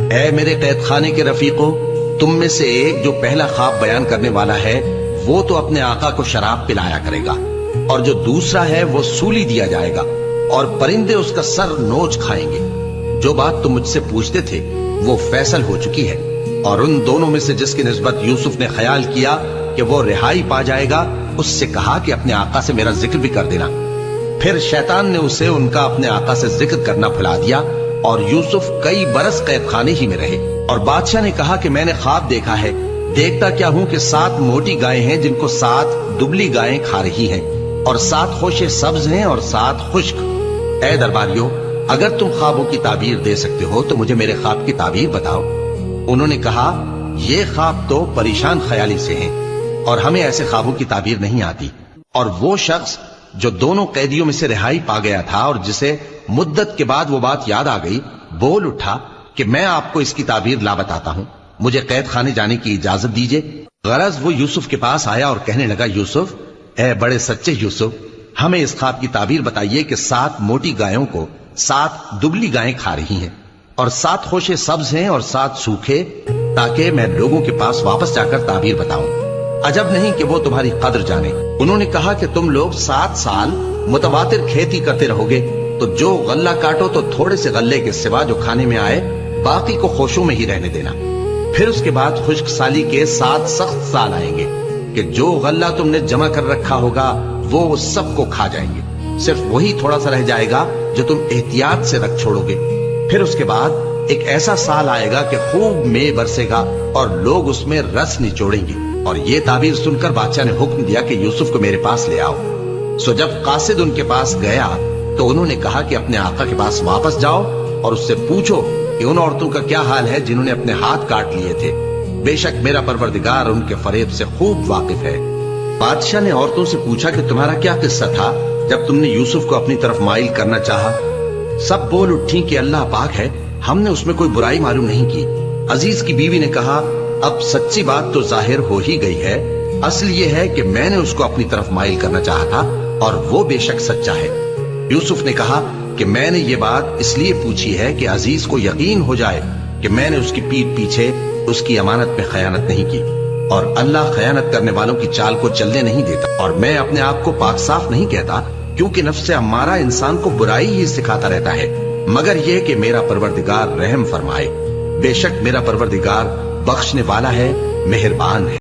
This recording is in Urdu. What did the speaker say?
اے میرے قید خانے کے رفیقو، تم میں سے ایک جو پہلا خواب بیان کرنے والا ہے وہ تو اپنے آقا کو شراب پلایا کرے گا، اور جو دوسرا ہے وہ سولی دیا جائے گا اور پرندے اس کا سر نوچ کھائیں گے۔ جو بات تم مجھ سے پوچھتے تھے وہ فیصل ہو چکی ہے، اور ان دونوں میں سے جس کی نسبت یوسف نے خیال کیا کہ وہ رہائی پا جائے گا، اس سے کہا کہ اپنے آقا سے میرا ذکر بھی کر دینا۔ پھر شیطان نے اسے ان کا اپنے آقا سے ذکر کرنا بھلا دیا، اور یوسف کئی برس قید خانے ہی میں رہے۔ اور بادشاہ نے کہا کہ میں نے خواب دیکھا ہے، دیکھتا کیا ہوں کہ 7 موٹی گائیں ہیں جن کو 7 دبلی گائیں کھا رہی ہیں، اور 7 خوشے سبز ہیں اور 7 خشک۔ اے درباریو، اگر تم خوابوں کی تعبیر دے سکتے ہو تو مجھے میرے خواب کی تعبیر بتاؤ۔ انہوں نے کہا، یہ خواب تو پریشان خیالی سے ہیں اور ہمیں ایسے خوابوں کی تعبیر نہیں آتی۔ اور وہ شخص جو دونوں قیدیوں میں سے رہائی پا گیا تھا اور جسے مدت کے بعد وہ بات یاد آ گئی، بول اٹھا کہ میں آپ کو اس کی تعبیر لا بتاتا ہوں، مجھے قید خانے جانے کی اجازت دیجیے۔ غرض وہ یوسف کے پاس آیا اور کہنے لگا، یوسف، اے بڑے سچے یوسف، ہمیں اس خواب کی تعبیر بتائیے کہ 7 موٹی گایوں کو 7 دبلی گائیں کھا رہی ہیں، اور 7 خوشے سبز ہیں اور 7 سوکھے، تاکہ میں لوگوں کے پاس واپس جا کر تعبیر بتاؤں۔ عجب نہیں کہ وہ تمہاری قدر جانے۔ انہوں نے کہا کہ تم لوگ 7 سال متواتر کھیتی کرتے رہو گے، تو جو غلہ کاٹو تو تھوڑے سے غلے کے سوا جو کھانے میں آئے باقی کو خوشوں میں ہی رہنے دینا۔ پھر اس کے بعد خشک سالی کے 7 سخت سال آئیں گے کہ جو غلہ تم نے جمع کر رکھا ہوگا وہ سب کو کھا جائیں گے، صرف وہی تھوڑا سا رہ جائے گا جو تم احتیاط سے رکھ چھوڑو گے۔ پھر اس کے بعد ایک ایسا سال آئے گا کہ خوب مے برسے گا اور لوگ اس میں رس نچوڑیں گے۔ اور یہ تعبیر سن کر بادشاہ نے حکم دیا کہ یوسف کو میرے پاس لے آؤ۔ سو جب قاصد ان کے پاس گیا تو انہوں نے کہا کہ اپنے آقا کے پاس واپس جاؤ اور اس سے پوچھو کہ ان عورتوں کا کیا حال ہے جنہوں نے اپنے ہاتھ کاٹ لیے تھے، بے شک میرا پروردگار ان کے فریب سے خوب واقف ہے۔ بادشاہ نے عورتوں سے پوچھا کہ تمہارا کیا قصہ تھا جب تم نے یوسف کو اپنی طرف مائل کرنا چاہا؟ سب بول اٹھیں کہ اللہ پاک ہے، ہم نے اس میں کوئی برائی معلوم نہیں کی۔ عزیز کی بیوی نے کہا، اب سچی بات تو ظاہر ہو ہی گئی ہے، اصل یہ ہے کہ میں نے اس کو اپنی طرف مائل کرنا چاہا تھا اور وہ بے شک سچا ہے۔ یوسف نے کہا کہ میں نے یہ بات اس لیے پوچھی ہے کہ عزیز کو یقین ہو جائے کہ میں نے اس کی پیٹھ پیچھے اس کی امانت میں خیانت نہیں کی، اور اللہ خیانت کرنے والوں کی چال کو چلنے نہیں دیتا۔ اور میں اپنے آپ کو پاک صاف نہیں کہتا، کیونکہ نفس امارہ انسان کو برائی ہی سکھاتا رہتا ہے، مگر یہ کہ میرا پروردگار رحم فرمائے۔ بے شک میرا پروردگار بخشنے والا ہے، مہربان ہے۔